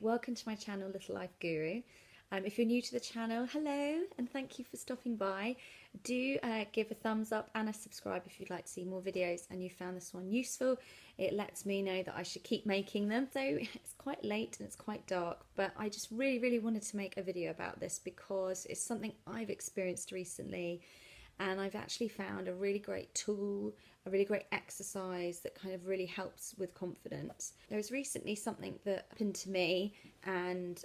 welcome to my channel, Little Life Guru. If you're new to the channel, hello, and thank you for stopping by. Do give a thumbs up and a subscribe if you'd like to see more videos and you found this one useful. It lets me know that I should keep making them. So it's quite late and it's quite dark, but I just really wanted to make a video about this because it's something I've experienced recently, and I've actually found a really great tool, a really great exercise that kind of really helps with confidence. There was recently something that happened to me, and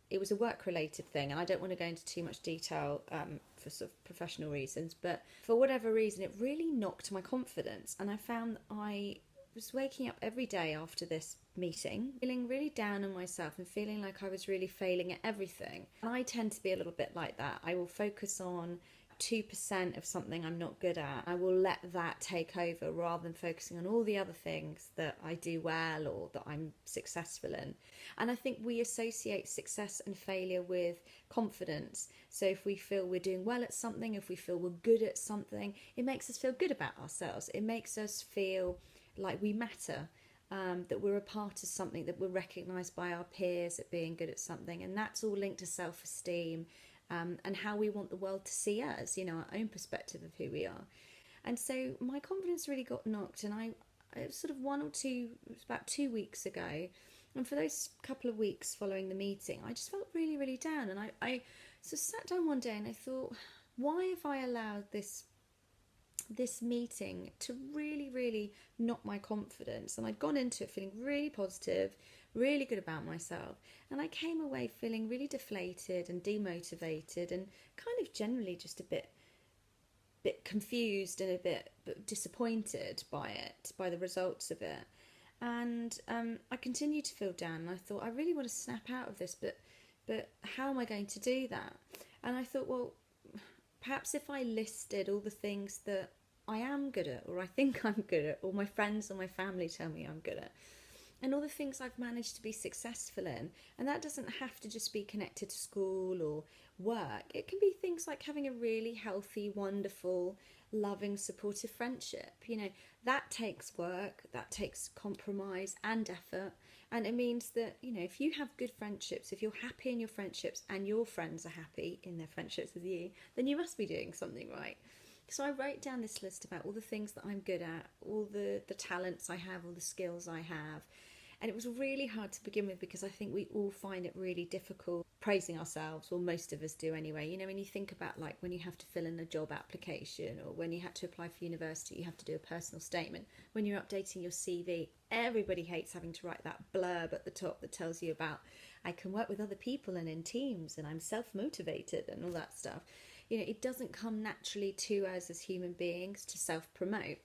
it was a work-related thing, and I don't want to go into too much detail for sort of professional reasons, but for whatever reason it really knocked my confidence, and I found that I was waking up every day after this meeting feeling really down on myself and feeling like I was really failing at everything. And I tend to be a little bit like that. I will focus on 2% of something I'm not good at. I will let that take over rather than focusing on all the other things that I do well or that I'm successful in. And I think we associate success and failure with confidence. So if we feel we're doing well at something, if we feel we're good at something, it makes us feel good about ourselves. It makes us feel like we matter, that we're a part of something, that we're recognised by our peers at being good at something. And that's all linked to self-esteem. And how we want the world to see us, you know, our own perspective of who we are. And so my confidence really got knocked, and it was sort of it was about 2 weeks ago. And for those couple of weeks following the meeting, I just felt really down. And I sort of sat down one day and I thought, why have I allowed this meeting to really knock my confidence? And I'd gone into it feeling really positive, really good about myself, and I came away feeling really deflated and demotivated and kind of generally just a bit confused and a bit disappointed by it, by the results of it. And I continued to feel down, and I thought, I really want to snap out of this, but how am I going to do that? And I thought, well, perhaps if I listed all the things that I am good at, or I think I'm good at, or my friends or my family tell me I'm good at, and all the things I've managed to be successful in. And that doesn't have to just be connected to school or work. It can be things like having a really healthy, wonderful, loving, supportive friendship. You know, that takes work, that takes compromise and effort. And it means that, you know, if you have good friendships, if you're happy in your friendships and your friends are happy in their friendships with you, then you must be doing something right. So I wrote down this list about all the things that I'm good at, all the talents I have, all the skills I have. And it was really hard to begin with because I think we all find it really difficult praising ourselves, or most of us do anyway. You know, when you think about like when you have to fill in a job application, or when you had to apply for university, you have to do a personal statement. When you're updating your CV, everybody hates having to write that blurb at the top that tells you about I can work with other people and in teams and I'm self-motivated and all that stuff. You know, it doesn't come naturally to us as human beings to self-promote.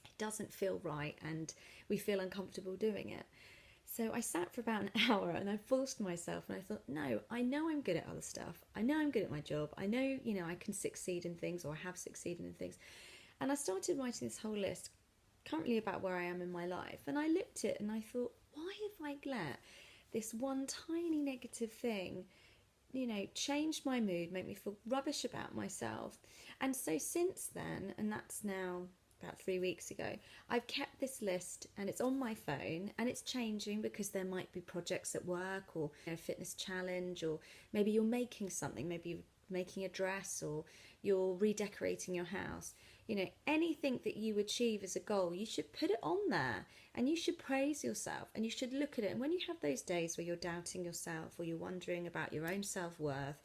It doesn't feel right, and we feel uncomfortable doing it. So I sat for about an hour and I forced myself, and I thought, no, I know I'm good at other stuff. I know I'm good at my job. I know, you know, I can succeed in things, or I have succeeded in things. And I started writing this whole list currently about where I am in my life. And I looked at it and I thought, why have I let this one tiny negative thing, you know, change my mood, make me feel rubbish about myself? And so since then, and that's now about 3 weeks ago, I've kept this list, and it's on my phone, and it's changing because there might be projects at work, or you know, a fitness challenge, or maybe you're making something, maybe you're making a dress, or you're redecorating your house. You know, anything that you achieve as a goal, you should put it on there, and you should praise yourself, and you should look at it. And when you have those days where you're doubting yourself, or you're wondering about your own self-worth,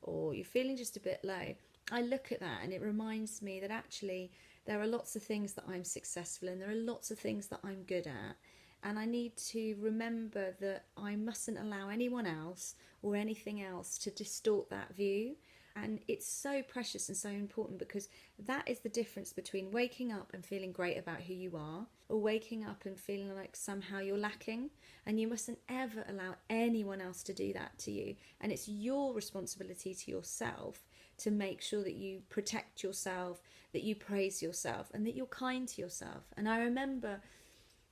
or you're feeling just a bit low, I look at that and it reminds me that actually there are lots of things that I'm successful in, there are lots of things that I'm good at, and I need to remember that I mustn't allow anyone else or anything else to distort that view. And it's so precious and so important, because that is the difference between waking up and feeling great about who you are, or waking up and feeling like somehow you're lacking. And you mustn't ever allow anyone else to do that to you. And it's your responsibility to yourself to make sure that you protect yourself, that you praise yourself, and that you're kind to yourself. And I remember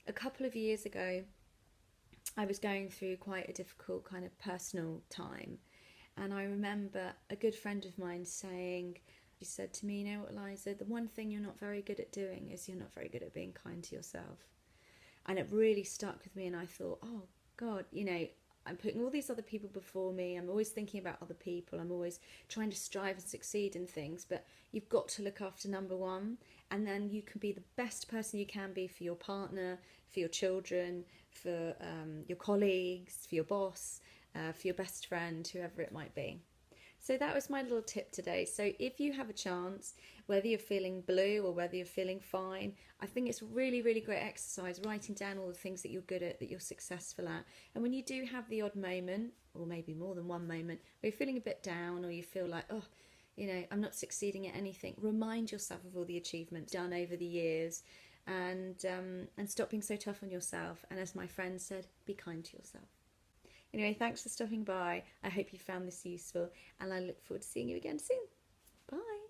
a couple of years ago, I was going through quite a difficult kind of personal time. And I remember a good friend of mine saying, she said to me, you know what, Liza, the one thing you're not very good at doing is you're not very good at being kind to yourself. And it really stuck with me, and I thought, oh God, you know, I'm putting all these other people before me. I'm always thinking about other people. I'm always trying to strive and succeed in things. But you've got to look after number one, and then you can be the best person you can be for your partner, for your children, for your colleagues, for your boss, for your best friend, whoever it might be. So that was my little tip today. So if you have a chance, whether you're feeling blue or whether you're feeling fine, I think it's really, really great exercise, writing down all the things that you're good at, that you're successful at. And when you do have the odd moment, or maybe more than one moment, where you're feeling a bit down or you feel like, oh, I'm not succeeding at anything, remind yourself of all the achievements done over the years, and stop being so tough on yourself. And as my friend said, be kind to yourself. Anyway, thanks for stopping by. I hope you found this useful, and I look forward to seeing you again soon. Bye.